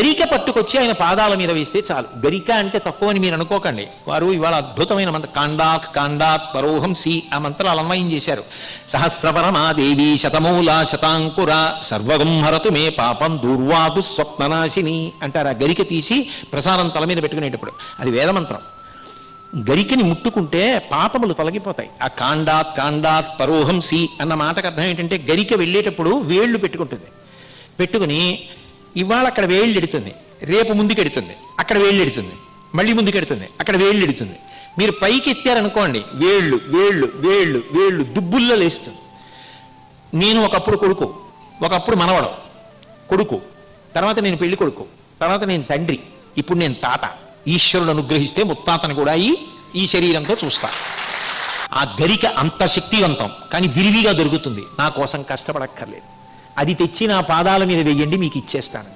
గరిక పట్టుకొచ్చి ఆయన పాదాల మీద వేస్తే చాలు. గరిక అంటే తక్కువని మీరు అనుకోకండి. వారు ఇవాళ అద్భుతమైన కాండాత్ కాండాత్ పరోహంసి ఆ మంత్రాలు అన్వయం చేశారు. సహస్రపరమాదేవి శతమూల శతాంకుర సర్వగం హరతు మే పాపం దూర్వాదు స్వప్ననాశిని అంటారు. ఆ గరిక తీసి ప్రసాదం తల మీద పెట్టుకునేటప్పుడు అది వేదమంత్రం. గరికని ముట్టుకుంటే పాపములు తొలగిపోతాయి. ఆ కాండాత్ కాండాత్ పరోహంసి అన్న మాటకు అర్థం ఏంటంటే గరిక వెళ్ళేటప్పుడు వేళ్లు పెట్టుకుంటుంది. పెట్టుకుని ఇవాళ అక్కడ వేళ్ళు ఎడుతుంది, రేపు ముందుకెడుతుంది, అక్కడ వేళ్ళు ఎడుతుంది, మళ్ళీ ముందుకెడుతుంది, అక్కడ వేళ్ళు ఎడుతుంది. మీరు పైకి ఎత్తారనుకోండి వేళ్ళు వేళ్ళు వేళ్ళు వేళ్ళు దుబ్బుల్లో లేస్తుంది. నేను ఒకప్పుడు కొడుకు, ఒకప్పుడు మనవడం, కొడుకు, తర్వాత నేను పెళ్లి కొడుకు, తర్వాత నేను తండ్రి, ఇప్పుడు నేను తాత. ఈశ్వరుడు అనుగ్రహిస్తే ముత్తాతను కూడా ఈ శరీరంతో చూస్తా. ఆ గరిక అంత శక్తివంతం, కానీ విరివిగా దొరుకుతుంది. నా కోసం కష్టపడక్కర్లేదు. అది తెచ్చి నా పాదాల మీద వేయండి, మీకు ఇచ్చేస్తాను.